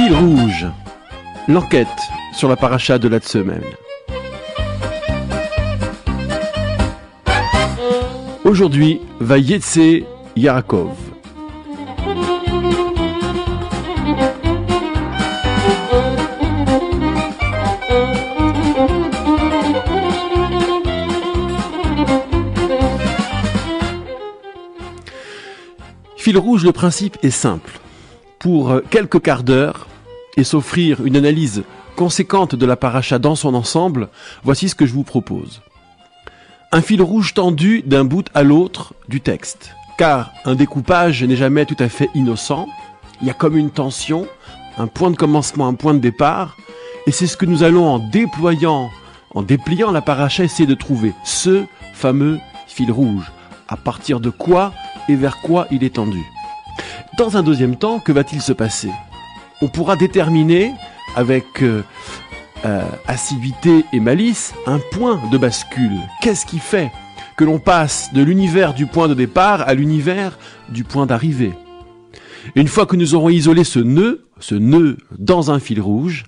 Fil rouge, l'enquête sur la paracha de la semaine. Aujourd'hui, Vayetse Yaakov. Fil rouge, le principe est simple. Pour quelques quarts d'heure et s'offrir une analyse conséquente de la paracha dans son ensemble, voici ce que je vous propose. Un fil rouge tendu d'un bout à l'autre du texte, car un découpage n'est jamais tout à fait innocent. Il y a comme une tension, un point de commencement, un point de départ, et c'est ce que nous allons en dépliant la paracha essayer de trouver, ce fameux fil rouge. À partir de quoi et vers quoi il est tendu. Dans un deuxième temps, que va-t-il se passer ? On pourra déterminer avec assiduité et malice un point de bascule. Qu'est-ce qui fait que l'on passe de l'univers du point de départ à l'univers du point d'arrivée ? Et une fois que nous aurons isolé ce nœud dans un fil rouge,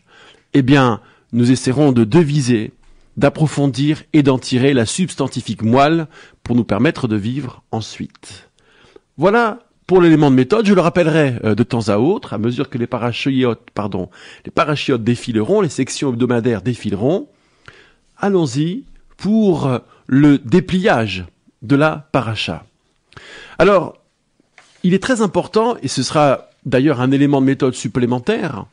eh bien, nous essaierons de deviser, d'approfondir et d'en tirer la substantifique moelle pour nous permettre de vivre ensuite. Voilà pour l'élément de méthode. Je le rappellerai de temps à autre, à mesure que les parachiotes défileront, les sections hebdomadaires défileront. Allons-y pour le dépliage de la paracha. Alors, il est très important, et ce sera d'ailleurs un élément de méthode supplémentaire,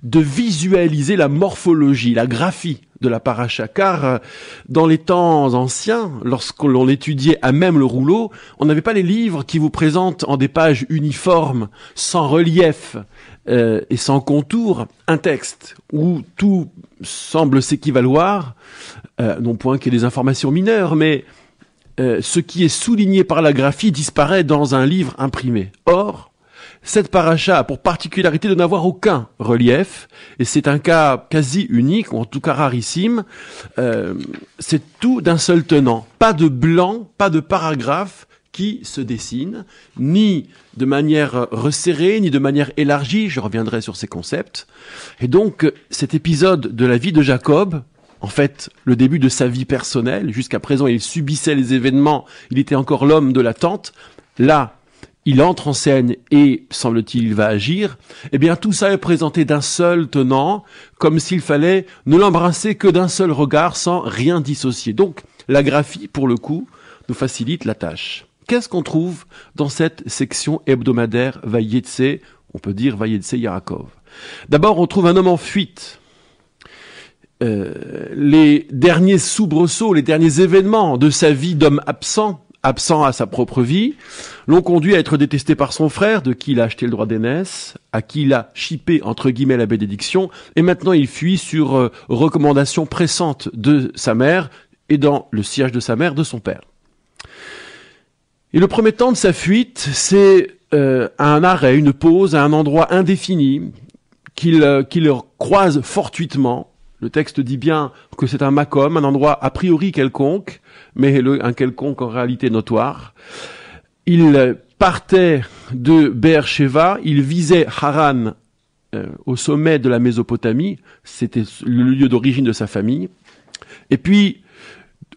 de visualiser la morphologie, la graphie de la paracha, car dans les temps anciens, lorsque l'on étudiait à même le rouleau, on n'avait pas les livres qui vous présentent en des pages uniformes, sans relief et sans contour, un texte où tout semble s'équivaloir, non point qu'il y ait des informations mineures, mais ce qui est souligné par la graphie disparaît dans un livre imprimé. Or, cette paracha a pour particularité de n'avoir aucun relief, et c'est un cas quasi unique, ou en tout cas rarissime. C'est tout d'un seul tenant. Pas de blanc, pas de paragraphe qui se dessine, ni de manière resserrée, ni de manière élargie. Je reviendrai sur ces concepts. Et donc, cet épisode de la vie de Jacob, en fait, le début de sa vie personnelle, jusqu'à présent, il subissait les événements, il était encore l'homme de l'attente. Là, il entre en scène et, semble-t-il, il va agir. Eh bien, tout ça est présenté d'un seul tenant, comme s'il fallait ne l'embrasser que d'un seul regard, sans rien dissocier. Donc, la graphie, pour le coup, nous facilite la tâche. Qu'est-ce qu'on trouve dans cette section hebdomadaire Vayetse, on peut dire Vayetse Yaakov ? D'abord, on trouve un homme en fuite. Les derniers soubresauts, les derniers événements de sa vie d'homme absent à sa propre vie, l'ont conduit à être détesté par son frère, de qui il a acheté le droit d'aînesse, à qui il a chippé, entre guillemets, la bénédiction, et maintenant il fuit sur recommandation pressante de sa mère, et dans le sillage de sa mère, de son père. Et le premier temps de sa fuite, c'est un arrêt, une pause, à un endroit indéfini, qu'il croise fortuitement. Le texte dit bien que c'est un makom, un endroit a priori quelconque, mais un quelconque en réalité notoire. Il partait de Beersheva, il visait Haran au sommet de la Mésopotamie, c'était le lieu d'origine de sa famille. Et puis,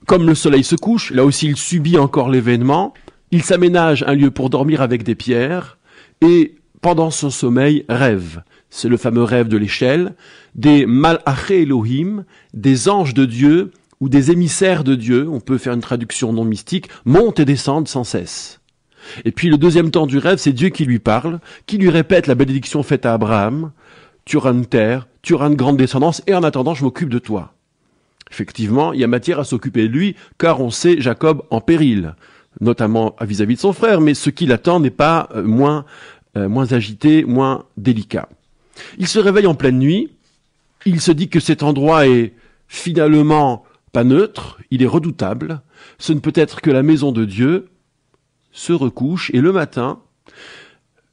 comme le soleil se couche, là aussi il subit encore l'événement, il s'aménage un lieu pour dormir avec des pierres, et pendant son sommeil, rêve. C'est le fameux rêve de l'échelle, des Malaché Elohim, des anges de Dieu, ou des émissaires de Dieu, on peut faire une traduction non mystique, montent et descendent sans cesse. Et puis le deuxième temps du rêve, c'est Dieu qui lui parle, qui lui répète la bénédiction faite à Abraham, tu auras une terre, tu auras une grande descendance, et en attendant, je m'occupe de toi. Effectivement, il y a matière à s'occuper de lui, car on sait Jacob en péril, notamment vis-à-vis de son frère, mais ce qui l'attend n'est pas moins agité, moins délicat. Il se réveille en pleine nuit, il se dit que cet endroit est finalement pas neutre, il est redoutable, ce ne peut être que la maison de Dieu, se recouche, et le matin,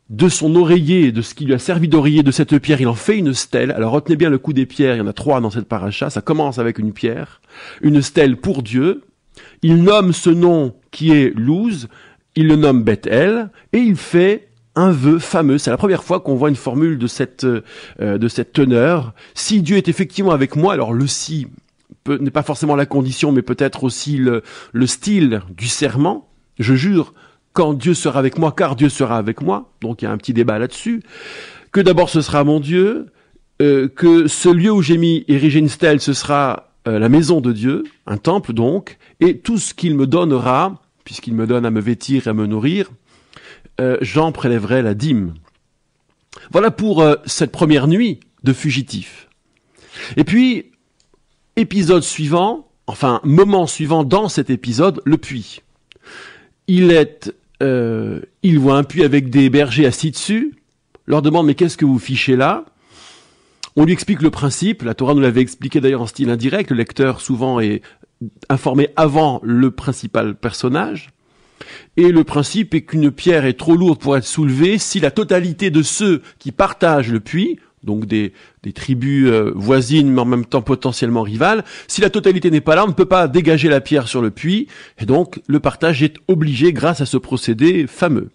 de son oreiller, de ce qui lui a servi d'oreiller de cette pierre, il en fait une stèle. Alors retenez bien le coup des pierres, il y en a 3 dans cette paracha, ça commence avec une pierre, une stèle pour Dieu, il nomme ce nom qui est Luz, il le nomme Beth-El, et il fait un vœu fameux. C'est la première fois qu'on voit une formule de cette teneur. Si Dieu est effectivement avec moi, alors le si n'est pas forcément la condition, mais peut-être aussi le style du serment. Je jure, quand Dieu sera avec moi, car Dieu sera avec moi. Donc il y a un petit débat là-dessus. Que d'abord ce sera mon Dieu, que ce lieu où j'ai érigé une stèle, ce sera la maison de Dieu, un temple donc, et tout ce qu'il me donnera, puisqu'il me donne à me vêtir et à me nourrir, j'en prélèverai la dîme. Voilà pour cette première nuit de fugitifs. Et puis, épisode suivant, enfin moment suivant dans cet épisode, le puits. Il voit un puits avec des bergers assis dessus, leur demande mais qu'est-ce que vous fichez là ? On lui explique le principe, la Torah nous l'avait expliqué d'ailleurs en style indirect, le lecteur souvent est informé avant le principal personnage. Et le principe est qu'une pierre est trop lourde pour être soulevée si la totalité de ceux qui partagent le puits, donc des tribus voisines mais en même temps potentiellement rivales, si la totalité n'est pas là, on ne peut pas dégager la pierre sur le puits, et donc le partage est obligé grâce à ce procédé fameux.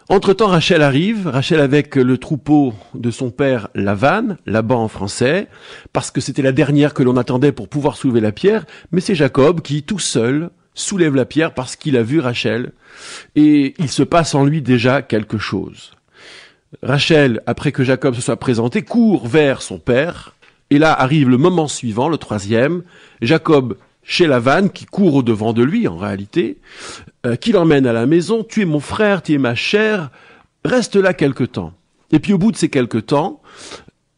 Entre-temps, Rachel arrive, Rachel avec le troupeau de son père Lavan en français, parce que c'était la dernière que l'on attendait pour pouvoir soulever la pierre, mais c'est Jacob qui, tout seul, soulève la pierre parce qu'il a vu Rachel, et il se passe en lui déjà quelque chose. Rachel, après que Jacob se soit présenté, court vers son père, et là arrive le moment suivant, le troisième, Jacob chez Lavan, qui court au-devant de lui, en réalité, qui l'emmène à la maison, « Tu es mon frère, tu es ma chair, reste là quelque temps. » Et puis au bout de ces quelque temps,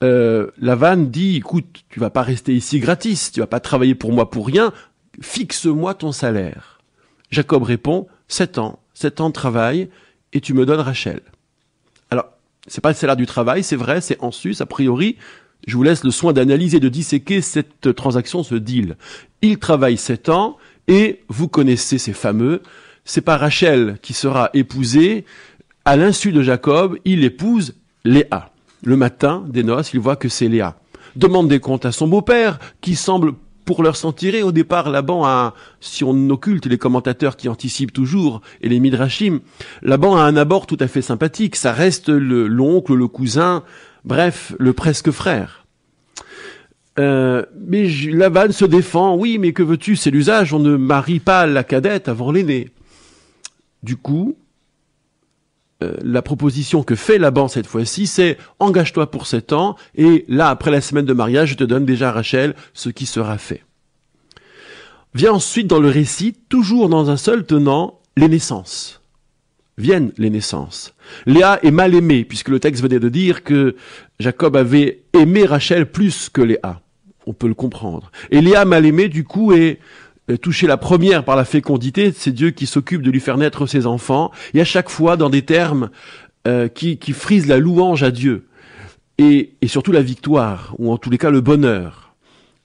Lavan dit, « Écoute, tu vas pas rester ici gratis, tu vas pas travailler pour moi pour rien, fixe-moi ton salaire. » Jacob répond, « 7 ans de travail, et tu me donnes Rachel. » Alors, c'est pas le salaire du travail, c'est vrai, c'est en sus, a priori. Je vous laisse le soin d'analyser, de disséquer cette transaction, ce deal. Il travaille 7 ans, et vous connaissez ces fameux, c'est pas Rachel qui sera épousée, à l'insu de Jacob, il épouse Léa. Le matin des noces, il voit que c'est Léa. Demande des comptes à son beau-père, qui semble pour leur s'en tirer. Au départ, Laban a, si on occulte les commentateurs qui anticipent toujours, et les midrashim, Laban a un abord tout à fait sympathique. Ça reste l'oncle, le cousin, bref, le presque frère. Mais Laban se défend, oui, mais que veux-tu, c'est l'usage, on ne marie pas la cadette avant l'aînée. Du coup, la proposition que fait Laban cette fois-ci, c'est engage-toi pour 7 ans, et là, après la semaine de mariage, je te donne déjà Rachel, ce qui sera fait. Vient ensuite dans le récit, toujours dans un seul tenant, les naissances. Viennent les naissances. Léa est mal aimée, puisque le texte venait de dire que Jacob avait aimé Rachel plus que Léa. On peut le comprendre. Et Léa, mal aimée, du coup, est touchée la première par la fécondité, c'est Dieu qui s'occupe de lui faire naître ses enfants, et à chaque fois dans des termes qui frisent la louange à Dieu, et surtout la victoire, ou en tous les cas le bonheur.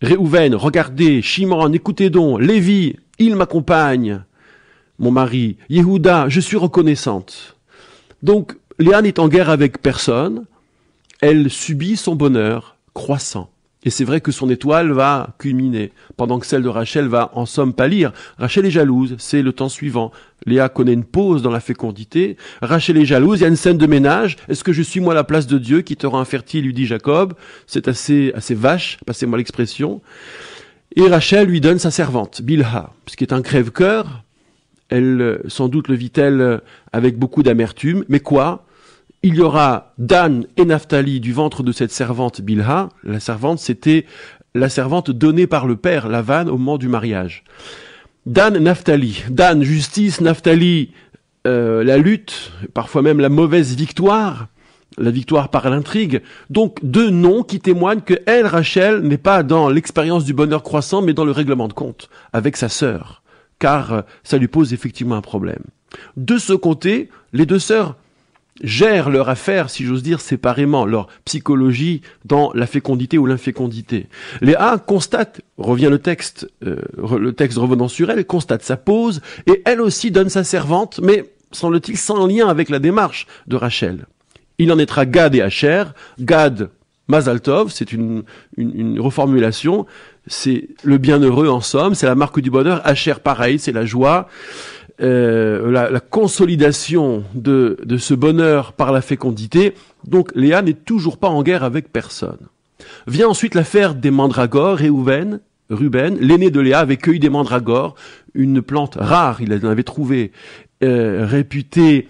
Réhouven, regardez, Shimon, écoutez donc, Lévi, il m'accompagne, mon mari, Yehuda, je suis reconnaissante. Donc, Léa n'est en guerre avec personne, elle subit son bonheur croissant. Et c'est vrai que son étoile va culminer, pendant que celle de Rachel va en somme pâlir. Rachel est jalouse, c'est le temps suivant. Léa connaît une pause dans la fécondité. Rachel est jalouse, il y a une scène de ménage. Est-ce que je suis moi la place de Dieu qui te rend infertile, lui dit Jacob. C'est assez vache, passez-moi l'expression. Et Rachel lui donne sa servante, Bilha, ce qui est un crève-cœur. Elle, sans doute, le vit-elle avec beaucoup d'amertume. Mais quoi ? Il y aura Dan et Naphtali du ventre de cette servante Bilha. La servante, c'était la servante donnée par le père Lavan au moment du mariage. Dan, Naphtali. Dan, justice, Naphtali, la lutte, parfois même la mauvaise victoire, la victoire par l'intrigue. Donc, 2 noms qui témoignent que elle, Rachel, n'est pas dans l'expérience du bonheur croissant, mais dans le règlement de compte avec sa sœur, car ça lui pose effectivement un problème. De ce côté, les 2 sœurs gèrent leur affaire, si j'ose dire, séparément, leur psychologie dans la fécondité ou l'infécondité. Léa constate, revient le texte revenant sur elle, constate sa pause, et elle aussi donne sa servante, mais semble-t-il sans lien avec la démarche de Rachel. Il en naîtra Gad et Asher. Gad, Mazal Tov, c'est une reformulation, c'est le bienheureux en somme, c'est la marque du bonheur. Asher, pareil, c'est la joie. la consolidation de ce bonheur par la fécondité. Donc Léa n'est toujours pas en guerre avec personne. Vient ensuite l'affaire des mandragores. Ruben, l'aîné de Léa, avait cueilli des mandragores, une plante rare, il en avait trouvé, réputée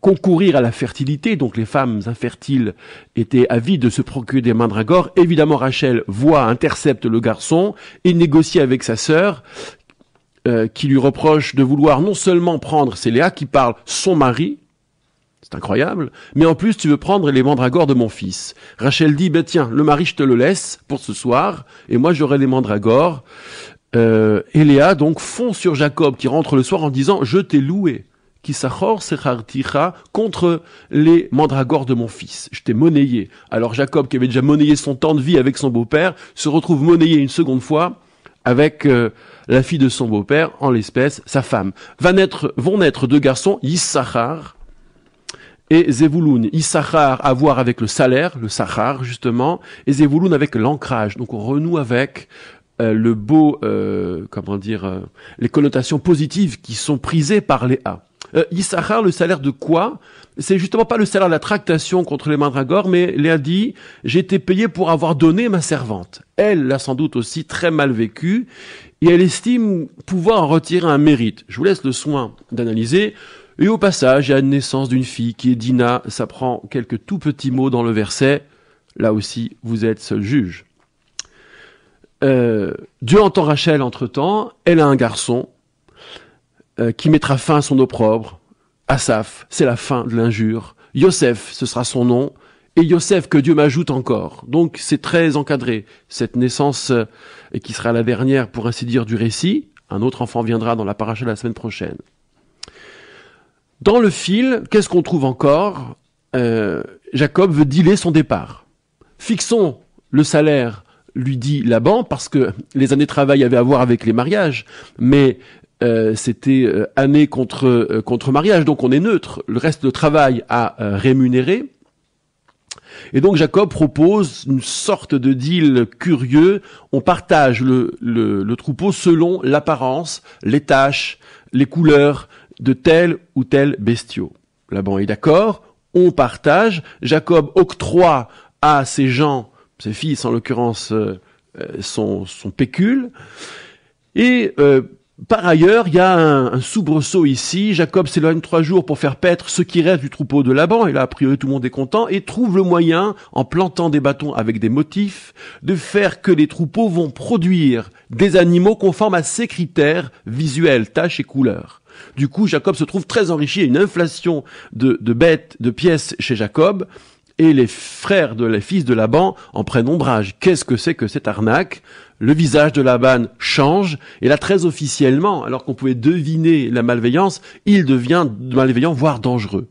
concourir à la fertilité. Donc les femmes infertiles étaient avides de se procurer des mandragores. Évidemment, Rachel intercepte le garçon et négocie avec sa sœur, qui lui reproche de vouloir non seulement prendre, c'est Léa qui parle, son mari, c'est incroyable, mais en plus tu veux prendre les mandragores de mon fils. Rachel dit, tiens, le mari je te le laisse pour ce soir, et moi j'aurai les mandragores. Et Léa donc fond sur Jacob qui rentre le soir en disant, je t'ai loué, Kisachor secharticha, contre les mandragores de mon fils. Je t'ai monnayé. Alors Jacob, qui avait déjà monnayé son temps de vie avec son beau-père, se retrouve monnayé une seconde fois avec la fille de son beau-père, en l'espèce, sa femme. Vont naître deux garçons, Yissachar et Zevouloun. Yissachar à voir avec le salaire, le Sachar justement, et Zevouloun avec l'ancrage. Donc on renoue avec le beau, les connotations positives qui sont prisées par Léa. Yissachar, le salaire de quoi? C'est justement pas le salaire de la tractation contre les mandragores, mais Léa dit, j'ai été payée pour avoir donné ma servante. Elle l'a sans doute aussi très mal vécu, et elle estime pouvoir en retirer un mérite. Je vous laisse le soin d'analyser. Et au passage, il y a une naissance d'une fille qui est Dina. Ça prend quelques tout petits mots dans le verset. Là aussi, vous êtes seul juge. Dieu entend Rachel entre-temps. Elle a un garçon qui mettra fin à son opprobre. Asaph, c'est la fin de l'injure. Yosef, ce sera son nom. Et Yosef, que Dieu m'ajoute encore. Donc c'est très encadré. Cette naissance, et qui sera la dernière, pour ainsi dire, du récit. Un autre enfant viendra dans la paracha la semaine prochaine. Dans le fil, qu'est-ce qu'on trouve encore? Jacob veut dealer son départ. Fixons le salaire, lui dit Laban, parce que les années de travail avaient à voir avec les mariages, mais c'était année contre mariage, donc on est neutre. Le reste de travail à rémunérer. Et donc Jacob propose une sorte de deal curieux. On partage le troupeau selon l'apparence, les taches, les couleurs de tel ou tel bestiau. Laban est d'accord, on partage. Jacob octroie à ses gens, ses fils en l'occurrence, son pécule. Et par ailleurs, il y a un soubresaut ici. Jacob s'éloigne 3 jours pour faire paître ce qui reste du troupeau de Laban. Et là, a priori, tout le monde est content. Et trouve le moyen, en plantant des bâtons avec des motifs, de faire que les troupeaux vont produire des animaux conformes à ces critères visuels, taches et couleurs. Du coup, Jacob se trouve très enrichi. Il y a une inflation de bêtes, de pièces chez Jacob. Et les fils de Laban en prennent ombrage. Qu'est-ce que c'est que cette arnaque? Le visage de Laban change, et là très officiellement, alors qu'on pouvait deviner la malveillance, il devient malveillant, voire dangereux.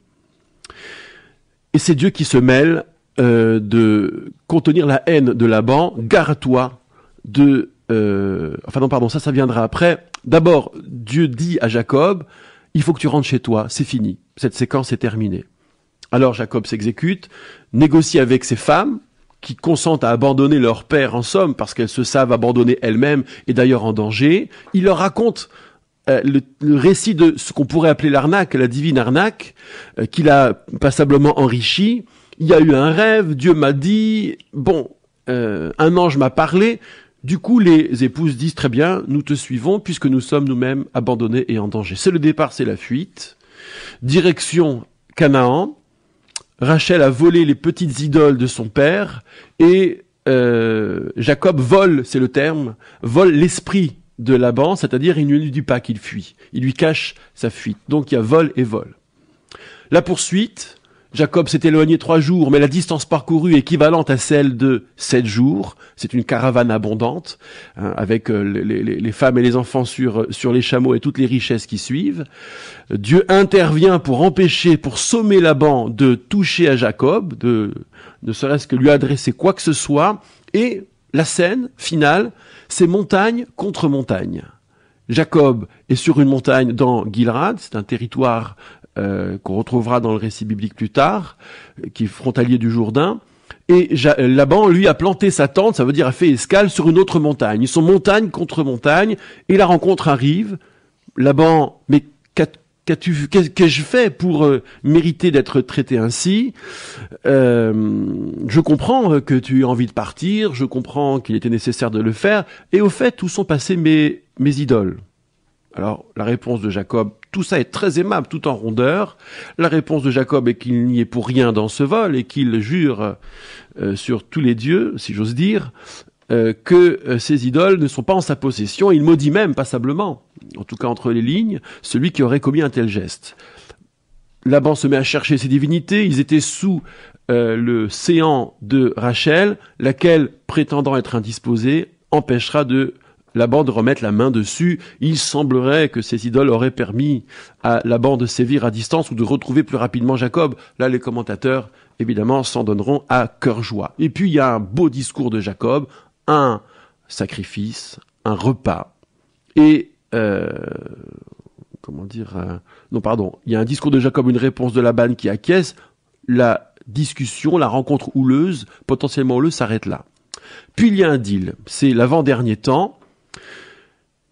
Et c'est Dieu qui se mêle de contenir la haine de Laban. Garde-toi de... ça viendra après. D'abord, Dieu dit à Jacob, il faut que tu rentres chez toi, c'est fini, cette séquence est terminée. Alors Jacob s'exécute, négocie avec ses femmes, qui consentent à abandonner leur père en somme, parce qu'elles se savent abandonner elles-mêmes, et d'ailleurs en danger. Il leur raconte le récit de ce qu'on pourrait appeler l'arnaque, la divine arnaque, qu'il a passablement enrichi. Il y a eu un rêve, Dieu m'a dit, un ange m'a parlé. Du coup, les épouses disent, très bien, nous te suivons, puisque nous sommes nous-mêmes abandonnés et en danger. C'est le départ, c'est la fuite. Direction Canaan. Rachel a volé les petites idoles de son père et Jacob vole, c'est le terme, vole l'esprit de Laban, c'est-à-dire il ne lui dit pas qu'il fuit, il lui cache sa fuite. Donc il y a vol et vol. La poursuite, Jacob s'est éloigné 3 jours, mais la distance parcourue est équivalente à celle de 7 jours. C'est une caravane abondante, avec les femmes et les enfants sur les chameaux et toutes les richesses qui suivent. Dieu intervient pour sommer Laban de toucher à Jacob, ne serait-ce que lui adresser quoi que ce soit. Et la scène finale, c'est montagne contre montagne. Jacob est sur une montagne dans Gilrad, c'est un territoire qu'on retrouvera dans le récit biblique plus tard, qui est frontalier du Jourdain. Et Laban, lui, a planté sa tente, ça veut dire a fait escale sur une autre montagne. Ils sont montagne contre montagne, et la rencontre arrive. Laban, mais qu'ai-je fait pour mériter d'être traité ainsi? Je comprends que tu aies envie de partir, je comprends qu'il était nécessaire de le faire, et au fait, où sont passées mes idoles? Alors, la réponse de Jacob, tout ça est très aimable, tout en rondeur. La réponse de Jacob est qu'il n'y est pour rien dans ce vol et qu'il jure sur tous les dieux, si j'ose dire, que ces idoles ne sont pas en sa possession. Il maudit même passablement, en tout cas entre les lignes, celui qui aurait commis un tel geste. Laban se met à chercher ses divinités. Ils étaient sous le séant de Rachel, laquelle, prétendant être indisposée, empêchera Laban de remettre la main dessus. Il semblerait que ces idoles auraient permis à Laban de sévir à distance ou de retrouver plus rapidement Jacob. Là, les commentateurs, évidemment, s'en donneront à cœur joie. Et puis, il y a un beau discours de Jacob, un sacrifice, un repas, et il y a un discours de Jacob, une réponse de Laban qui acquiesce. La discussion, la rencontre houleuse, potentiellement houleuse, s'arrête là. Puis il y a un deal, c'est l'avant-dernier temps.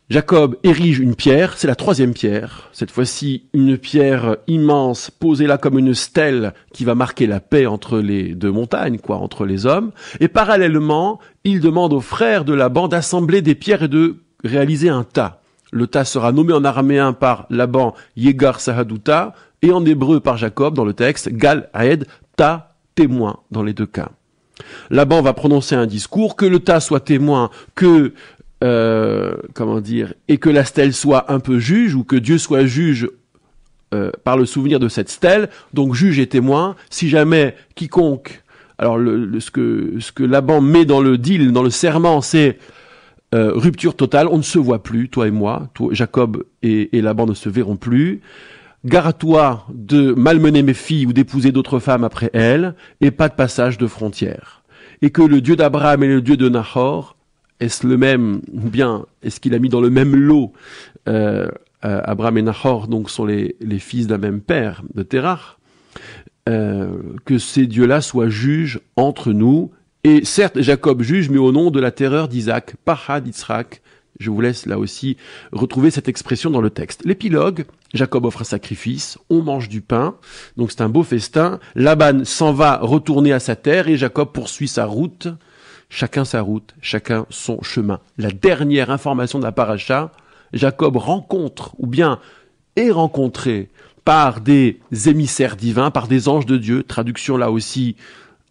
Jacob érige une pierre, c'est la 3e pierre, cette fois-ci une pierre immense, posée là comme une stèle qui va marquer la paix entre les deux montagnes, entre les hommes. Et parallèlement, il demande aux frères de Laban d'assembler des pierres et de réaliser un tas. Le tas sera nommé en araméen par Laban Yegar Sahaduta et en hébreu par Jacob dans le texte Gal Haed Ta témoin dans les deux cas. Laban va prononcer un discours, que le tas soit témoin, et que la stèle soit un peu juge, ou que Dieu soit juge par le souvenir de cette stèle, donc juge et témoin. Si jamais quiconque, alors ce que Laban met dans le deal, dans le serment, c'est rupture totale, on ne se voit plus, toi et moi, Jacob et Laban ne se verront plus. Gare à toi de malmener mes filles ou d'épouser d'autres femmes après elles, et pas de passage de frontières. Et que le Dieu d'Abraham et le Dieu de Nahor, est-ce le même, ou bien est-ce qu'il a mis dans le même lot Abraham et Nahor, donc sont les fils d'un même père, de Terach, que ces dieux-là soient juges entre nous. Et certes, Jacob juge, mais au nom de la terreur d'Isaac, Pahad Yitzhak. Je vous laisse là aussi retrouver cette expression dans le texte. L'épilogue, Jacob offre un sacrifice, on mange du pain, donc c'est un beau festin. Laban s'en va retourner à sa terre et Jacob poursuit sa route. Chacun sa route, chacun son chemin. La dernière information de la paracha, Jacob rencontre, ou bien est rencontré par des émissaires divins, par des anges de Dieu, traduction là aussi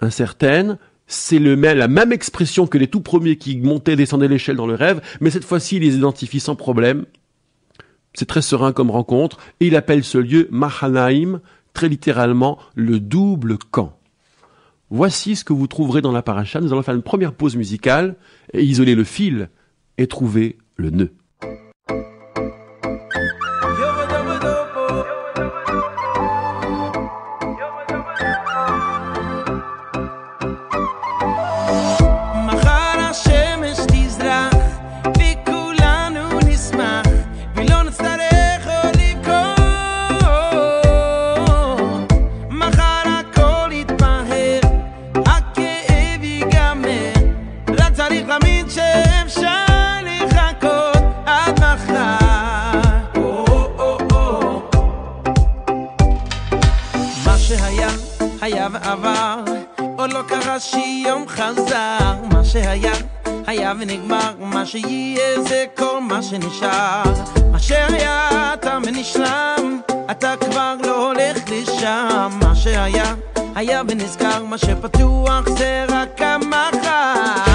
incertaine. C'est la même expression que les tout premiers qui montaient et descendaient l'échelle dans le rêve, mais cette fois-ci, il les identifie sans problème. C'est très serein comme rencontre, et il appelle ce lieu Mahanaïm, très littéralement, le double camp. Voici ce que vous trouverez dans la paracha. Nous allons faire une première pause musicale, et isoler le fil, et trouver le nœud. שיום חזר, מה שהיה, היה ונגמר, מה שיהיה זה כל מה שנשאר, מה שהיה אתה ונשלם, אתה כבר לא הולך לשם, מה שהיה, היה ונזכר, מה שפתוח זה רק המחר.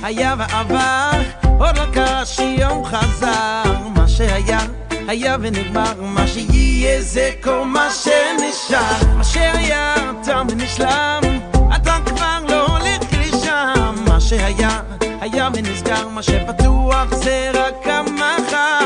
היה ועבר, עוד לא קרה שיום חזר, מה שהיה, היה ונגמר מה שיהיה זה כל מה שנשאר מה שהיה תם ונשלם אתה כבר לא הולך לשם מה שהיה היה ונסגר מה שפתוח זה רק המחר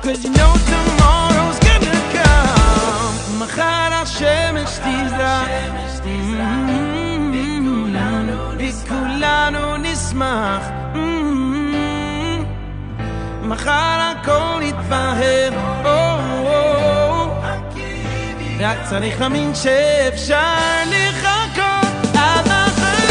Cause you know tomorrow's gonna come מחר השמש תזרח וכולנו נשמח מחר הכל יתבהר רק צריך להאמין שאפשר לחכות עד מחר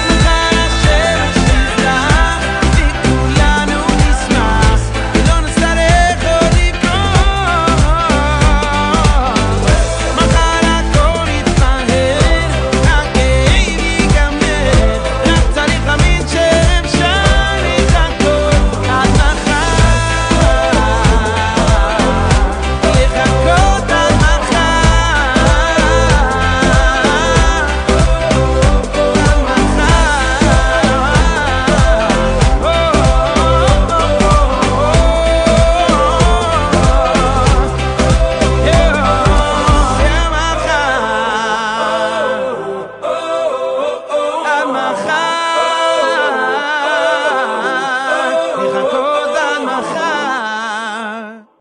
מחר השמש תזרח וכולנו נשמח ולא נצטרך עוד לבכות מחר הכל יתבהר הכאב ייגמר רק צריך להאמין שאפשר לחכות עד מחר לחכות עד מחר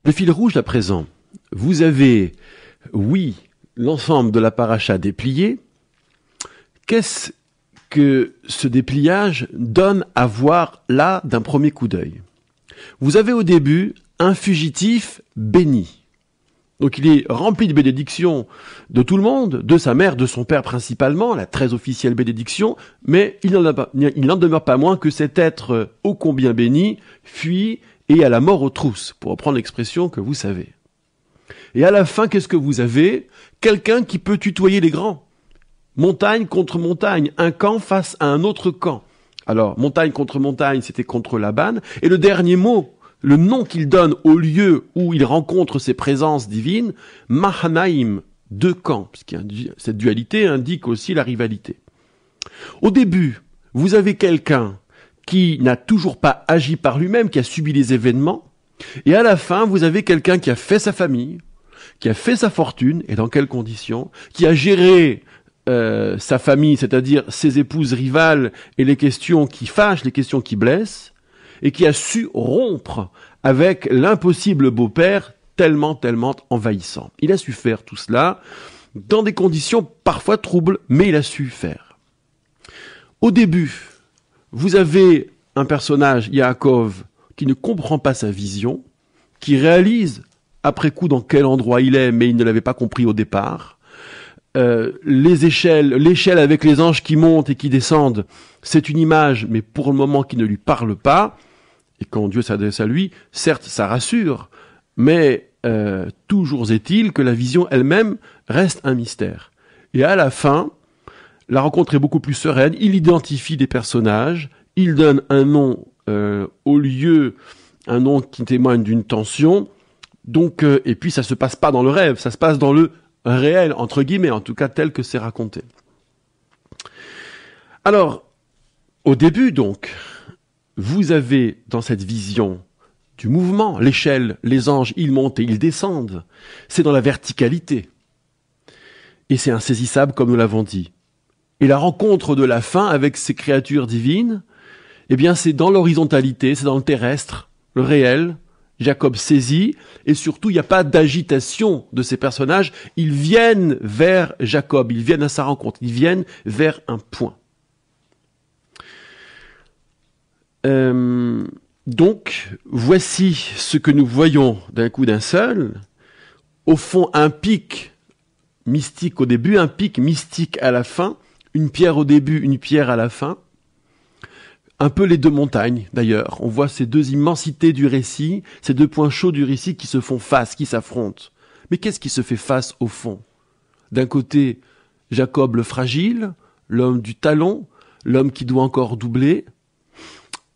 Le fil rouge à présent, vous avez, oui, l'ensemble de la paracha déplié. Qu'est-ce que ce dépliage donne à voir là d'un premier coup d'œil? Vous avez au début un fugitif béni. Donc il est rempli de bénédictions de tout le monde, de sa mère, de son père principalement, la très officielle bénédiction, mais il n'en demeure pas moins que cet être ô combien béni fuit et à la mort aux trousses, pour reprendre l'expression que vous savez. Et à la fin, qu'est-ce que vous avez? Quelqu'un qui peut tutoyer les grands. Montagne contre montagne, un camp face à un autre camp. Alors, montagne contre montagne, c'était contre Laban. Et le dernier mot, le nom qu'il donne au lieu où il rencontre ses présences divines, Mahanaïm, deux camps. Parce que cette dualité indique aussi la rivalité. Au début, vous avez quelqu'un qui n'a toujours pas agi par lui-même, qui a subi les événements. Et à la fin, vous avez quelqu'un qui a fait sa famille, qui a fait sa fortune, et dans quelles conditions, qui a géré sa famille, c'est-à-dire ses épouses rivales et les questions qui fâchent, les questions qui blessent, et qui a su rompre avec l'impossible beau-père tellement envahissant. Il a su faire tout cela dans des conditions parfois troubles, mais il a su faire. Au début, vous avez un personnage, Yaakov, qui ne comprend pas sa vision, qui réalise après coup dans quel endroit il est, mais il ne l'avait pas compris au départ. L'échelle avec les anges qui montent et qui descendent, c'est une image, mais pour le moment qui ne lui parle pas. Et quand Dieu s'adresse à lui, certes, ça rassure, mais toujours est-il que la vision elle-même reste un mystère. Et à la fin, la rencontre est beaucoup plus sereine, il identifie des personnages, il donne un nom au lieu, un nom qui témoigne d'une tension, donc, et puis ça se passe pas dans le rêve, ça se passe dans le réel, entre guillemets, en tout cas tel que c'est raconté. Alors, au début donc, vous avez dans cette vision du mouvement, l'échelle, les anges, ils montent et ils descendent, c'est dans la verticalité, et c'est insaisissable comme nous l'avons dit. Et la rencontre de la fin avec ces créatures divines, eh bien c'est dans l'horizontalité, c'est dans le terrestre, le réel, Jacob saisit, et surtout, il n'y a pas d'agitation de ces personnages. Ils viennent vers Jacob, ils viennent à sa rencontre, ils viennent vers un point. Donc, voici ce que nous voyons d'un coup d'un seul. Au fond, un pic mystique au début, un pic mystique à la fin, une pierre au début, une pierre à la fin. Un peu les deux montagnes, d'ailleurs. On voit ces deux immensités du récit, ces deux points chauds du récit qui se font face, qui s'affrontent. Mais qu'est-ce qui se fait face au fond? D'un côté, Jacob le fragile, l'homme du talon, l'homme qui doit encore doubler.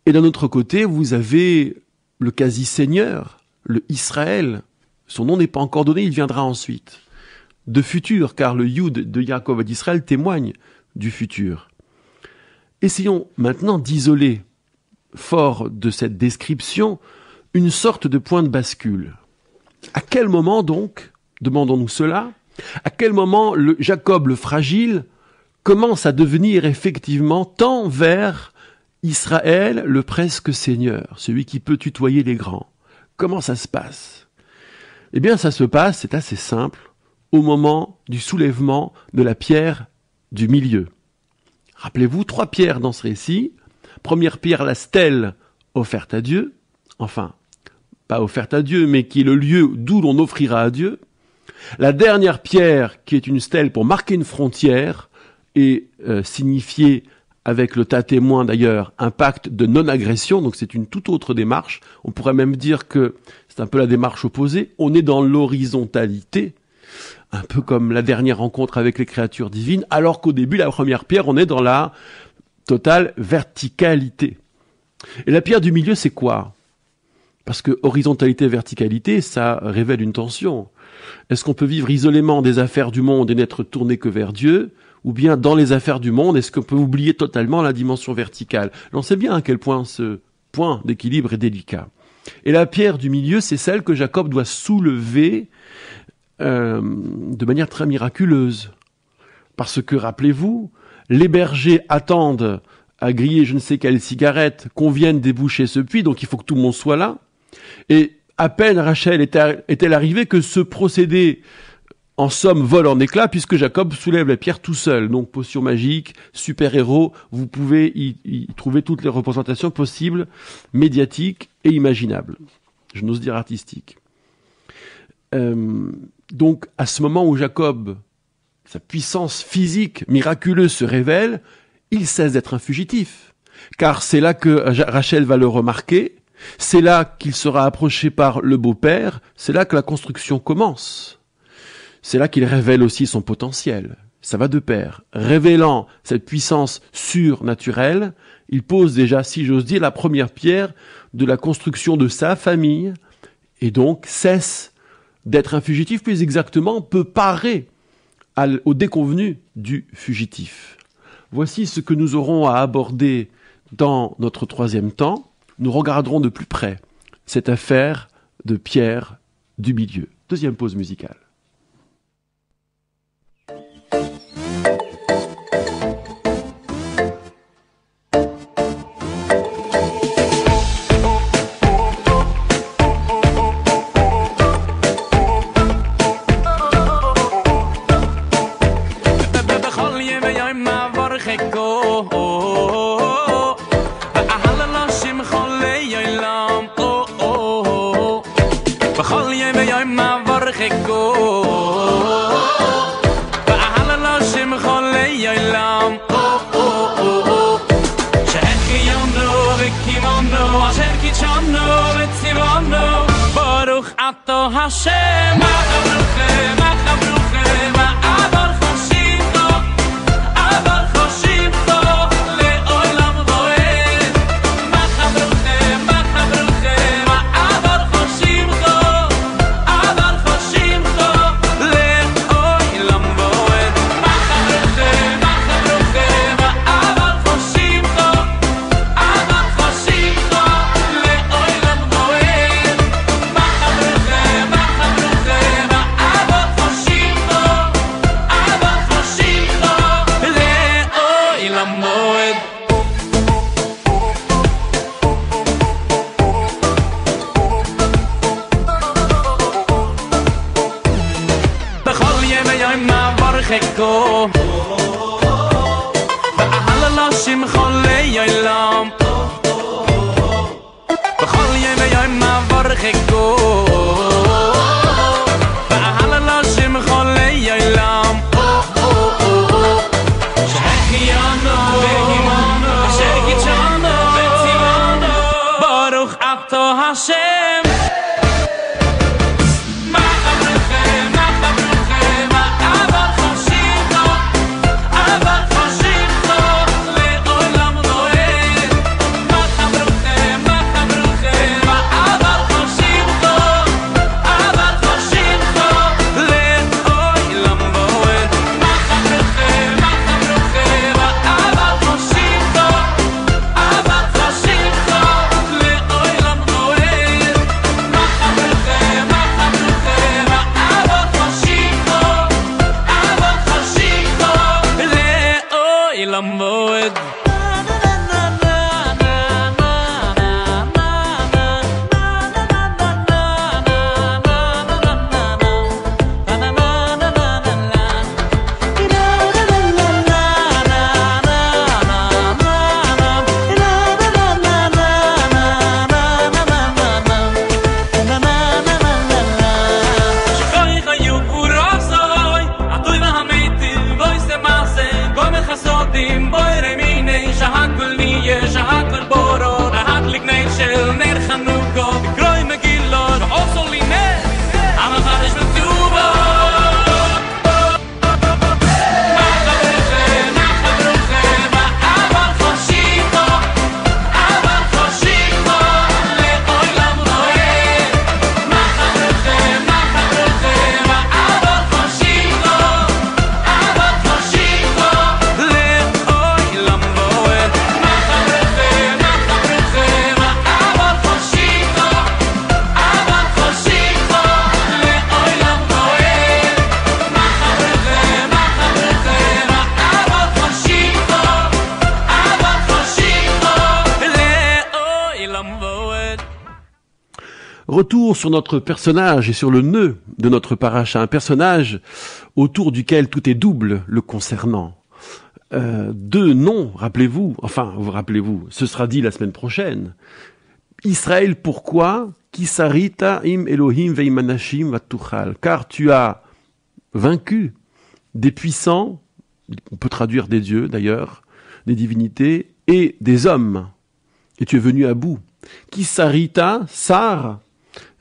Et d'un autre côté, vous avez le quasi-seigneur, le Israël. Son nom n'est pas encore donné, il viendra ensuite. De futur, car le Yud de Jacob et d'Israël témoigne du futur. Essayons maintenant d'isoler, fort de cette description, une sorte de point de bascule. À quel moment donc, demandons-nous cela, à quel moment Jacob le fragile commence à devenir effectivement tant vers Israël le presque seigneur, celui qui peut tutoyer les grands? Comment ça se passe? Eh bien ça se passe, c'est assez simple, au moment du soulèvement de la pierre du milieu. Rappelez-vous, 3 pierres dans ce récit. Première pierre, la stèle offerte à Dieu. Enfin, pas offerte à Dieu, mais qui est le lieu d'où l'on offrira à Dieu. La dernière pierre, qui est une stèle pour marquer une frontière et signifier, avec le tas témoin d'ailleurs, un pacte de non-agression. Donc c'est une toute autre démarche. On pourrait même dire que c'est un peu la démarche opposée. On est dans l'horizontalité, un peu comme la dernière rencontre avec les créatures divines, alors qu'au début, la première pierre, on est dans la totale verticalité. Et la pierre du milieu, c'est quoi? Parce que horizontalité et verticalité, ça révèle une tension. Est-ce qu'on peut vivre isolément des affaires du monde et n'être tourné que vers Dieu? Ou bien, dans les affaires du monde, est-ce qu'on peut oublier totalement la dimension verticale? On sait bien à quel point ce point d'équilibre est délicat. Et la pierre du milieu, c'est celle que Jacob doit soulever de manière très miraculeuse. Parce que, rappelez-vous, les bergers attendent à griller je ne sais quelle cigarette qu'on vienne déboucher ce puits, donc il faut que tout le monde soit là. Et à peine Rachel est-elle arrivée que ce procédé, en somme, vole en éclats, puisque Jacob soulève la pierre tout seul. Donc, potion magique, super-héros, vous pouvez y trouver toutes les représentations possibles, médiatiques et imaginables. Je n'ose dire artistiques. Donc, à ce moment où Jacob, sa puissance physique miraculeuse se révèle, il cesse d'être un fugitif. Car c'est là que Rachel va le remarquer, c'est là qu'il sera approché par le beau-père, c'est là que la construction commence. C'est là qu'il révèle aussi son potentiel. Ça va de pair. Révélant cette puissance surnaturelle, il pose déjà, si j'ose dire, la première pierre de la construction de sa famille, et donc cesse d'être un fugitif, plus exactement, peut parer au déconvenu du fugitif. Voici ce que nous aurons à aborder dans notre 3e temps. Nous regarderons de plus près cette affaire de pierre du milieu. 2e pause musicale. Hashem, חיקו ואהל לו שמחו ליום בכל יום ויום מעבור חיקו ואהל לו שמחו ליום שהחיינו אשר קידשנו וציוונו ברוך אתה השם Retour sur notre personnage et sur le nœud de notre paracha, un personnage autour duquel tout est double le concernant. Deux noms, rappelez-vous, ce sera dit la semaine prochaine. Israël, pourquoi? Kisarita im Elohim veim anashim vatuchal. Car tu as vaincu des puissants, on peut traduire des dieux d'ailleurs, des divinités, et des hommes. Et tu es venu à bout. Kisarita, sar,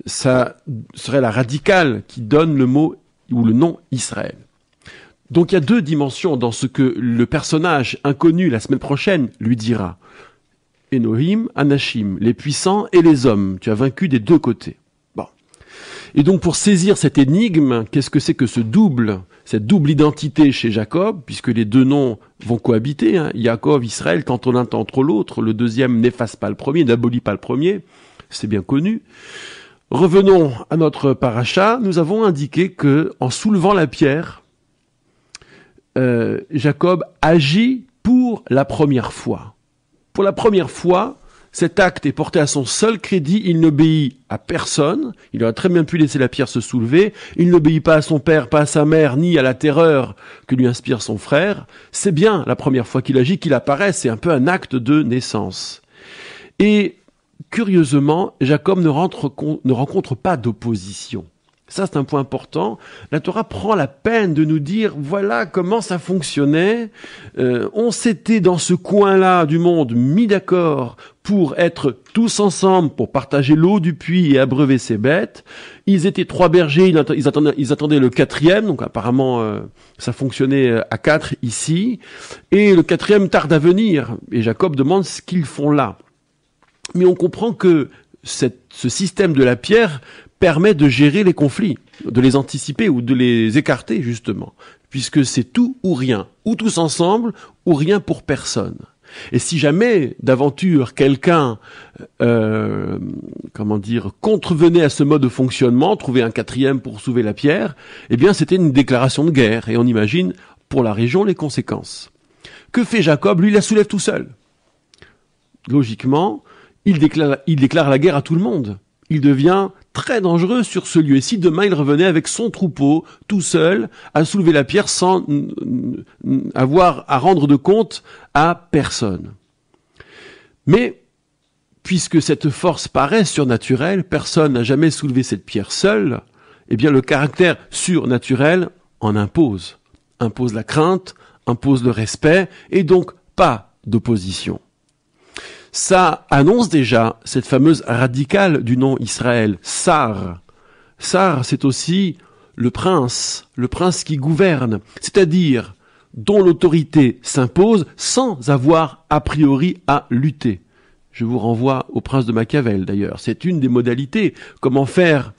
ça serait la radicale qui donne le mot ou le nom Israël. Donc il y a deux dimensions dans ce que le personnage inconnu la semaine prochaine lui dira. Elohim, Anashim, les puissants et les hommes. Tu as vaincu des deux côtés. Bon. Et donc pour saisir cette énigme, qu'est-ce que c'est que cette double identité chez Jacob, puisque les deux noms vont cohabiter, hein, Jacob, Israël, tantôt l'un, tantôt l'autre, le deuxième n'efface pas le premier, n'abolit pas le premier, c'est bien connu. Revenons à notre paracha, nous avons indiqué que, en soulevant la pierre, Jacob agit pour la première fois. Pour la première fois, cet acte est porté à son seul crédit, il n'obéit à personne, il aurait très bien pu laisser la pierre se soulever, il n'obéit pas à son père, pas à sa mère, ni à la terreur que lui inspire son frère. C'est bien la première fois qu'il agit, qu'il apparaît, c'est un peu un acte de naissance. Et curieusement, Jacob ne rencontre pas d'opposition. Ça, c'est un point important. La Torah prend la peine de nous dire, voilà comment ça fonctionnait. On s'était dans ce coin-là du monde mis d'accord pour être tous ensemble, pour partager l'eau du puits et abreuver ses bêtes. Ils étaient 3 bergers, ils attendaient le 4e, donc apparemment ça fonctionnait à 4 ici. Et le 4e tarde à venir. Et Jacob demande ce qu'ils font là. Mais on comprend que ce système de la pierre permet de gérer les conflits, de les anticiper ou de les écarter justement, puisque c'est tout ou rien, ou tous ensemble, ou rien pour personne. Et si jamais d'aventure quelqu'un, contrevenait à ce mode de fonctionnement, trouver un 4e pour soulever la pierre, eh bien c'était une déclaration de guerre, et on imagine pour la région les conséquences. Que fait Jacob? Lui, il la soulève tout seul. Logiquement, il déclare la guerre à tout le monde. il devient très dangereux sur ce lieu. Et si demain il revenait avec son troupeau, tout seul, à soulever la pierre sans avoir à rendre de compte à personne. Mais, puisque cette force paraît surnaturelle, personne n'a jamais soulevé cette pierre seul, eh bien le caractère surnaturel en impose. Impose la crainte, impose le respect, et donc pas d'opposition. Ça annonce déjà cette fameuse radicale du nom Israël, Sar. Sar, c'est aussi le prince qui gouverne, c'est-à-dire dont l'autorité s'impose sans avoir a priori à lutter. Je vous renvoie au prince de Machiavel d'ailleurs, c'est une des modalités. Comment faire?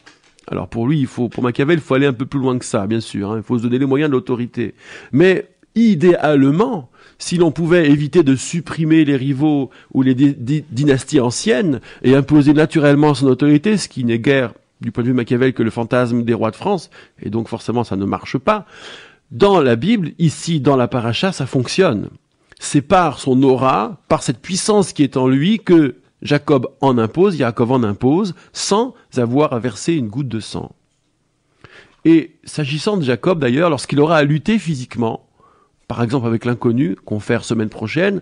Alors pour lui, pour Machiavel, il faut aller un peu plus loin que ça, bien sûr, il faut se donner les moyens de l'autorité. Mais idéalement, si l'on pouvait éviter de supprimer les rivaux ou les dynasties anciennes et imposer naturellement son autorité, ce qui n'est guère, du point de vue Machiavel, que le fantasme des rois de France, et donc forcément ça ne marche pas, dans la Bible, ici dans la paracha, ça fonctionne. C'est par son aura, par cette puissance qui est en lui que Jacob en impose, Yaakov en impose, sans avoir à verser une goutte de sang. Et s'agissant de Jacob d'ailleurs, lorsqu'il aura à lutter physiquement, par exemple avec l'inconnu, qu'on fait semaine prochaine,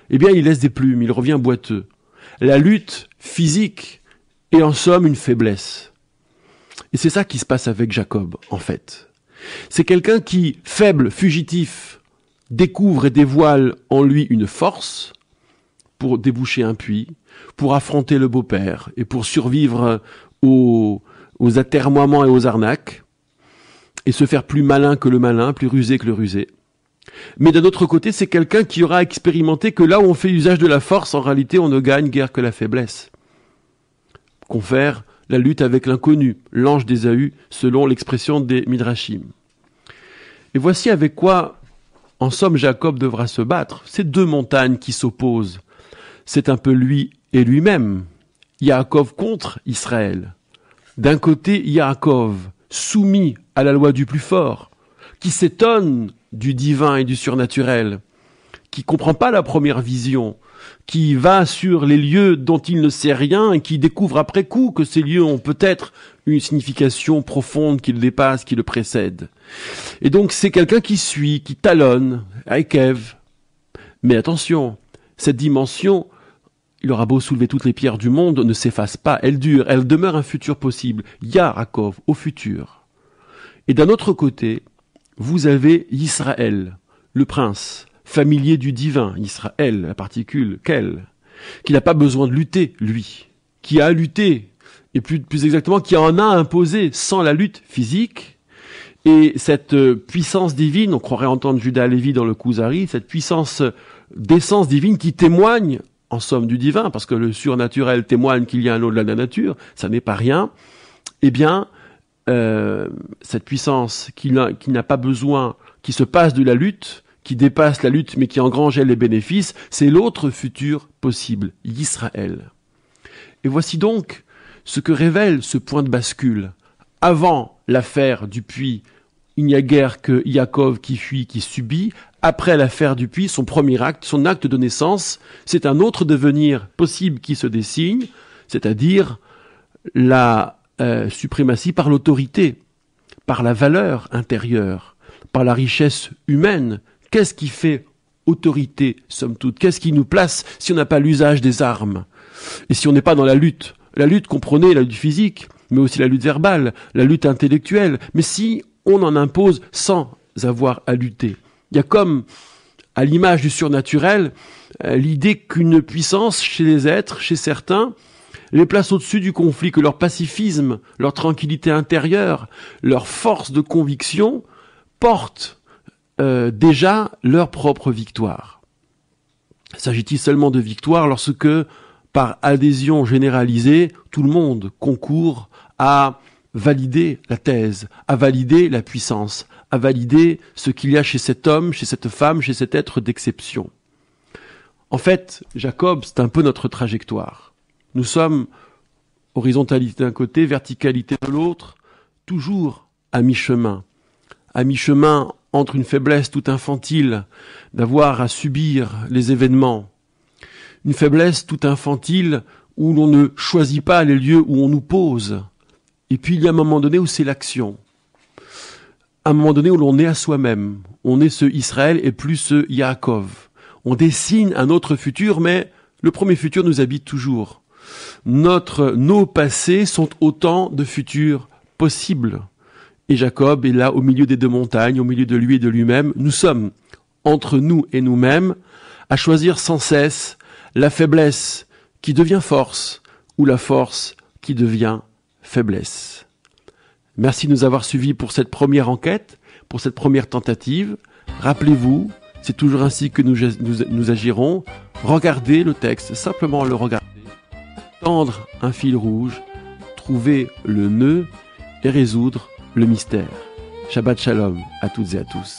eh bien il laisse des plumes, il revient boiteux. La lutte physique est en somme une faiblesse. Et c'est ça qui se passe avec Jacob, en fait. C'est quelqu'un qui, faible, fugitif, découvre et dévoile en lui une force pour déboucher un puits, pour affronter le beau-père et pour survivre aux atermoiements et aux arnaques, et se faire plus malin que le malin, plus rusé que le rusé. Mais d'un autre côté, c'est quelqu'un qui aura expérimenté que là où on fait usage de la force, en réalité, on ne gagne guère que la faiblesse. Confère la lutte avec l'inconnu, l'ange d'Ésaü, selon l'expression des Midrashim. Et voici avec quoi, en somme, Jacob devra se battre. Ces deux montagnes qui s'opposent. C'est un peu lui et lui-même. Yaakov contre Israël. D'un côté, Yaakov, soumis à la loi du plus fort, qui s'étonne du divin et du surnaturel, qui comprend pas la première vision, qui va sur les lieux dont il ne sait rien et qui découvre après coup que ces lieux ont peut-être une signification profonde qui le dépasse, qui le précède. Et donc c'est quelqu'un qui suit, qui talonne, Akev. Mais attention, cette dimension, il aura beau soulever toutes les pierres du monde, ne s'efface pas, elle dure, elle demeure un futur possible. Yaakov, au futur. Et d'un autre côté, vous avez Israël, le prince, familier du divin, Israël, la particule, quel, qui n'a pas besoin de lutter, lui, qui a lutté, et plus exactement, qui en a imposé sans la lutte physique, et cette puissance divine, on croirait entendre Judas Lévi dans le Kuzari, cette puissance d'essence divine qui témoigne, en somme, du divin, parce que le surnaturel témoigne qu'il y a un au-delà de la nature, ça n'est pas rien, eh bien, cette puissance qui n'a pas besoin, qui se passe de la lutte, qui dépasse la lutte mais qui engrange les bénéfices, c'est l'autre futur possible, Israël. Et voici donc ce que révèle ce point de bascule. Avant l'affaire du puits, il n'y a guère que Yaakov qui fuit, qui subit. Après l'affaire du puits, son premier acte, son acte de naissance, c'est un autre devenir possible qui se dessine, c'est-à-dire la suprématie par l'autorité, par la valeur intérieure, par la richesse humaine. Qu'est-ce qui fait autorité, somme toute? Qu'est-ce qui nous place si on n'a pas l'usage des armes? Et si on n'est pas dans la lutte? La lutte, comprenez, la lutte physique, mais aussi la lutte verbale, la lutte intellectuelle. Mais si on en impose sans avoir à lutter. Il y a comme, à l'image du surnaturel, l'idée qu'une puissance chez les êtres, chez certains, les place au-dessus du conflit, que leur pacifisme, leur tranquillité intérieure, leur force de conviction portent déjà leur propre victoire. S'agit-il seulement de victoire lorsque, par adhésion généralisée, tout le monde concourt à valider la thèse, à valider la puissance, à valider ce qu'il y a chez cet homme, chez cette femme, chez cet être d'exception. En fait, Jacob, c'est un peu notre trajectoire. Nous sommes horizontalité d'un côté, verticalité de l'autre, toujours à mi-chemin entre une faiblesse toute infantile d'avoir à subir les événements, une faiblesse toute infantile où l'on ne choisit pas les lieux où on nous pose. Et puis il y a un moment donné où c'est l'action. Un moment donné où l'on est à soi-même. On est ce Israël et plus ce Yaakov. On dessine un autre futur, mais le premier futur nous habite toujours. Nos passés sont autant de futurs possibles. Et Jacob est là au milieu des deux montagnes, au milieu de lui et de lui-même. Nous sommes entre nous et nous-mêmes à choisir sans cesse la faiblesse qui devient force ou la force qui devient faiblesse. Merci de nous avoir suivis pour cette première enquête, pour cette première tentative. Rappelez-vous, c'est toujours ainsi que nous agirons. Regardez le texte, simplement le regarder, tendre un fil rouge, trouver le nœud et résoudre le mystère. Shabbat Shalom à toutes et à tous.